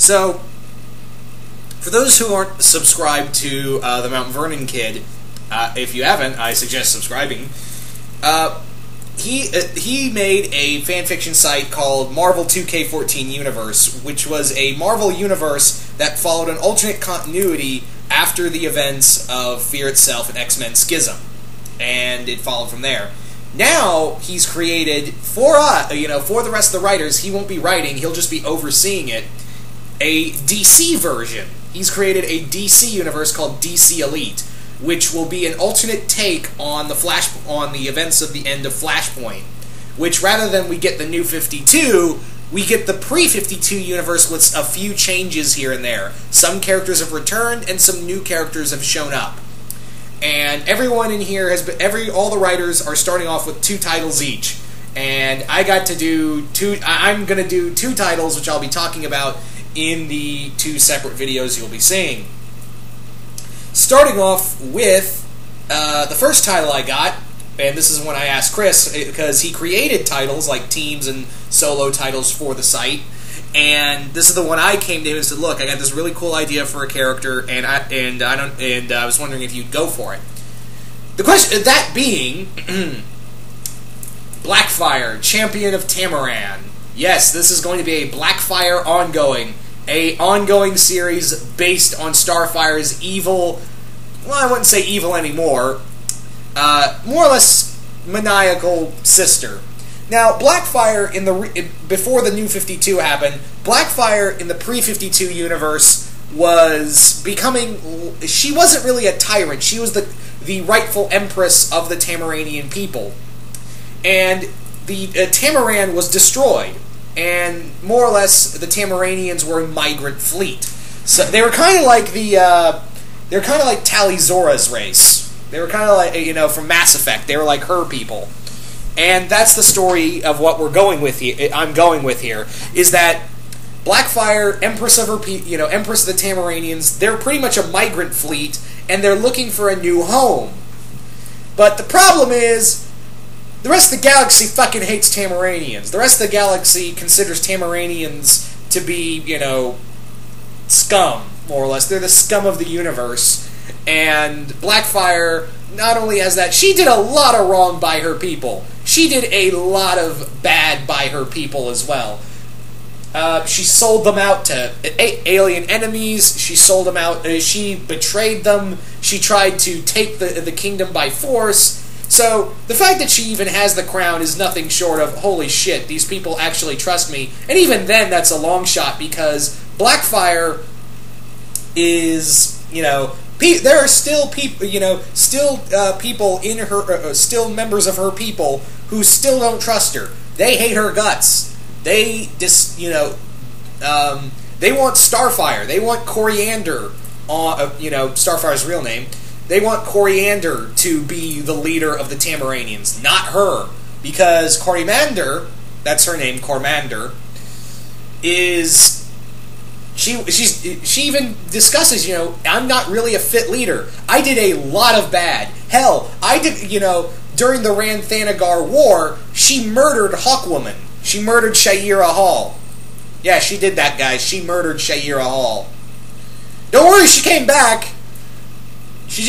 So, for those who aren't subscribed to the Mount Vernon Kid, if you haven't, I suggest subscribing. He made a fanfiction site called Marvel 2K14 Universe, which was a Marvel universe that followed an alternate continuity after the events of Fear Itself and X-Men Schism, and it followed from there. Now he's created for the rest of the writers. He won't be writing; he'll just be overseeing it. A DC version. He's created a DC universe called DC Elite, which will be an alternate take on the events of the end of Flashpoint. Which, rather than we get the New 52, we get the pre-52 universe with a few changes here and there. Some characters have returned, and some new characters have shown up. And everyone in here all the writers are starting off with 2 titles each. And I got to do 2. I'm going to do 2 titles, which I'll be talking about in the 2 separate videos you'll be seeing. Starting off with the first title I got, and this is when I asked Chris, because he created titles like teams and solo titles for the site, and this is the one I came to him and said, "Look, I got this really cool idea for a character, and I was wondering if you'd go for it." The question, that being, Blackfire, Champion of Tamaran. Yes, this is going to be a Blackfire ongoing. A ongoing series based on Starfire's evil, well, I wouldn't say evil anymore, more or less maniacal sister. Now, Blackfire, before the New 52 happened, Blackfire in the pre-52 universe was becoming, she wasn't really a tyrant, she was the rightful empress of the Tamaranian people. And the Tamaran was destroyed. And more or less, the Tamaranians were a migrant fleet. So they were kind of like Tali Zora's race. They were kind of like, from Mass Effect. They were like her people. And that's the story of what we're going with here. I'm going with here is that Blackfire, Empress of Empress of the Tamaranians. They're pretty much a migrant fleet, and they're looking for a new home. But the problem is, the rest of the galaxy fucking hates Tamaranians. The rest of the galaxy considers Tamaranians to be, scum, more or less. They're the scum of the universe. And Blackfire not only has that, she did a lot of wrong by her people. She did a lot of bad by her people as well. She sold them out to alien enemies. She sold them out. She betrayed them. She tried to take the kingdom by force. So, the fact that she even has the crown is nothing short of, holy shit, these people actually trust me. And even then, that's a long shot, because Blackfire is, there are still people, people in her, still members of her people who still don't trust her. They hate her guts. They just, they want Starfire. They want Coriander, Starfire's real name. They want Coriander to be the leader of the Tamaranians, not her. Because Coriander, that's her name, Cormander, is... She even discusses, I'm not really a fit leader. I did a lot of bad. Hell, I did, during the Rann-Thanagar War, she murdered Hawkwoman. She murdered Shaira Hall. Yeah, she did that, guys. She murdered Shaira Hall. Don't worry, she came back. She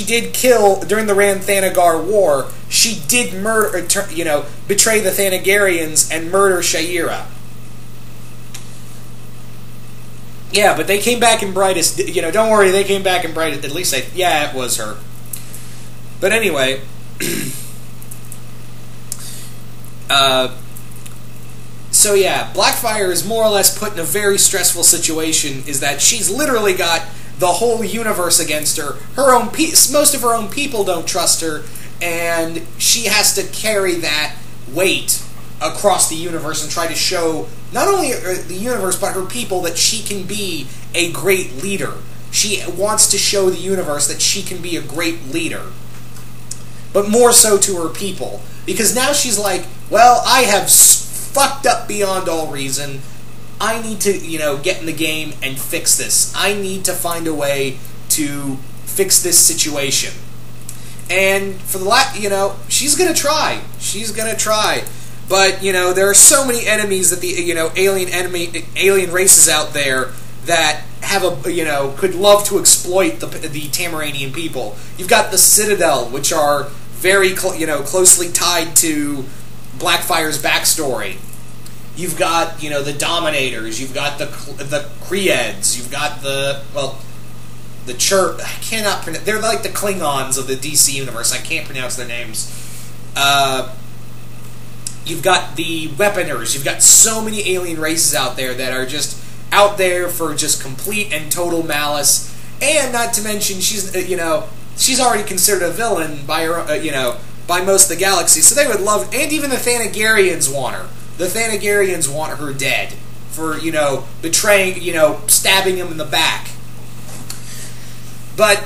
did kill, during the Rann-Thanagar War, she did murder, betray the Thanagarians and murder Shaira. Yeah, but they came back in brightest, don't worry, they came back in brightest, at least it was her. But anyway, so yeah, Blackfire is more or less put in a very stressful situation, is that she's literally got the whole universe against her. Most of her own people don't trust her, and she has to carry that weight across the universe and try to show not only the universe but her people that she can be a great leader. She wants to show the universe that she can be a great leader, but more so to her people, because now she's like, well, I have fucked up beyond all reason. I need to, get in the game and fix this. I need to find a way to fix this situation. And for the she's gonna try. She's gonna try. But, there are so many enemies that the, alien races out there that have could love to exploit the Tamaranian people. You've got the Citadel, which are very, closely tied to Blackfire's backstory. You've got, the Dominators. You've got the Creeds. You've got the Church. I cannot pronounce. They're like the Klingons of the DC universe. I can't pronounce their names. You've got the Weaponers. You've got so many alien races out there that are just out there for just complete and total malice. And not to mention, she's already considered a villain by her, by most of the galaxy. So they would love, and even the Thanagarians want her. The Thanagarians want her dead for, betraying, stabbing him in the back. But,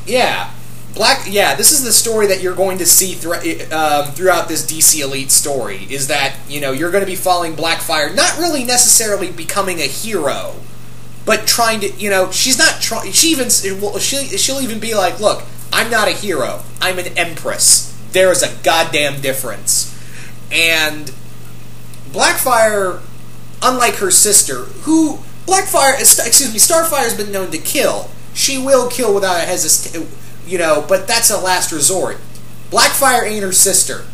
yeah. This is the story that you're going to see throughout this DC Elite story, is that, you're going to be following Blackfire, not really necessarily becoming a hero, but trying to, she's not trying, she'll even be like, look, I'm not a hero, I'm an empress. There is a goddamn difference. And Blackfire, unlike her sister, who, Starfire's been known to kill. She will kill without a hesitation, but that's a last resort. Blackfire ain't her sister.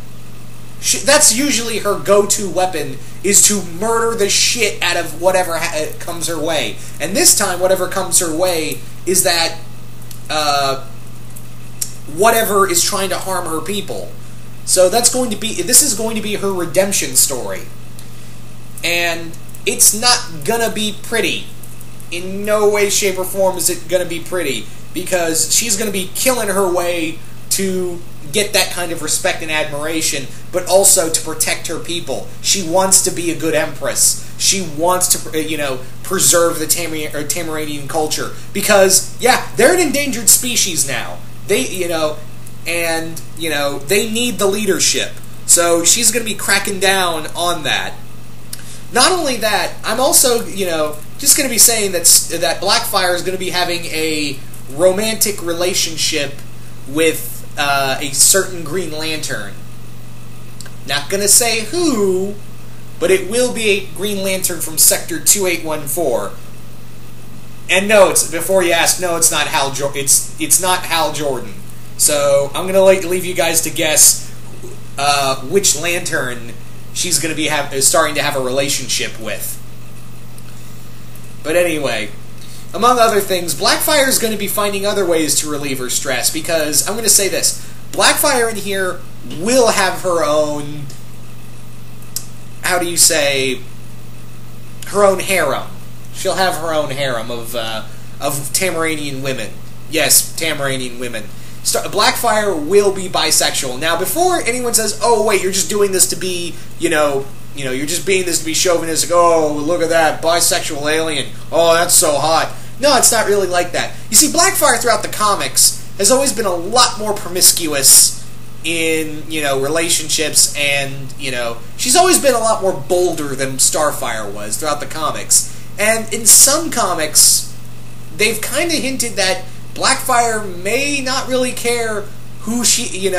That's usually her go-to weapon, is to murder the shit out of whatever comes her way. And this time, whatever comes her way is that whatever is trying to harm her people. So this is going to be her redemption story. And it's not gonna be pretty. In no way, shape, or form is it gonna be pretty, because she's going to be killing her way to get that kind of respect and admiration, but also to protect her people. She wants to be a good empress. She wants to, preserve the Tamaranian culture, because, they're an endangered species now. They, they need the leadership. So she's going to be cracking down on that. Not only that, I'm also, just going to be saying that Blackfire is going to be having a romantic relationship with a certain Green Lantern. Not gonna say who, but it will be a Green Lantern from Sector 2814. And no, before you ask, no, it's not Hal. It's not Hal Jordan. So I'm gonna leave you guys to guess which Lantern she's gonna be starting to have a relationship with. But anyway. Among other things, Blackfire is going to be finding other ways to relieve her stress, because, I'm going to say this, Blackfire in here will have her own, her own harem. She'll have her own harem of Tamaranian women. Yes, Tamaranian women. Blackfire will be bisexual. Now, before anyone says, oh, wait, you're just doing this to be, you're just being this to be chauvinistic. Oh, look at that, bisexual alien. Oh, that's so hot. No, it's not really like that. You see, Blackfire throughout the comics has always been a lot more promiscuous in, relationships, and, she's always been a lot more bolder than Starfire was throughout the comics. And in some comics, they've kind of hinted that Blackfire may not really care who she,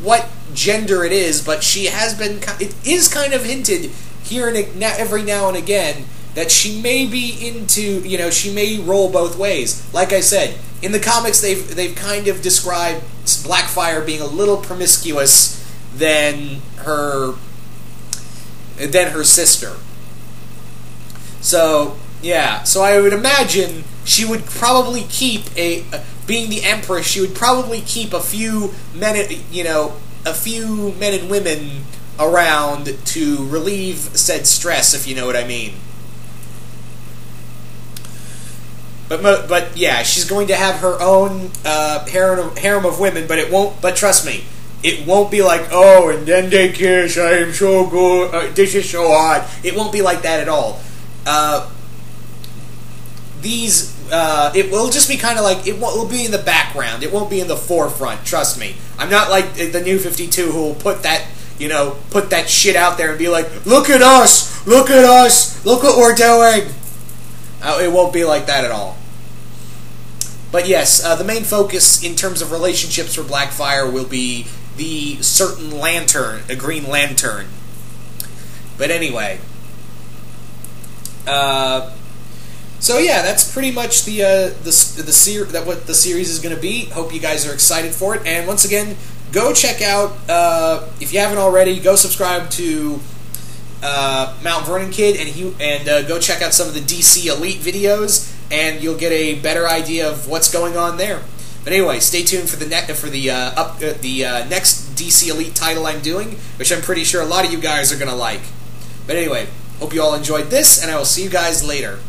what gender it is, but it is kind of hinted here and every now and again that she may be into, she may roll both ways. Like I said, in the comics they've kind of described Blackfire being a little promiscuous than her sister. So, so I would imagine she would probably keep being the Empress, she would probably keep a few men and women around to relieve said stress, if you know what I mean. But she's going to have her own harem of women, but it won't. But trust me, it won't be like, oh, and then they kiss. I am so good. This is so hot. It won't be like that at all. It will just be kind of like, it'll be in the background. It won't be in the forefront. Trust me. I'm not like the New 52 who will put that shit out there and be like, look at us, look what we're doing. It won't be like that at all. But yes, the main focus in terms of relationships for Blackfire will be the certain lantern, a Green Lantern. But anyway, so yeah, that's pretty much what the series is going to be. Hope you guys are excited for it. And once again, go check out, if you haven't already, go subscribe to Mount Vernon Kid, and go check out some of the DC Elite videos, and you'll get a better idea of what's going on there. But anyway, stay tuned for the next DC Elite title I'm doing, which I'm pretty sure a lot of you guys are going to like. But anyway, hope you all enjoyed this, and I will see you guys later.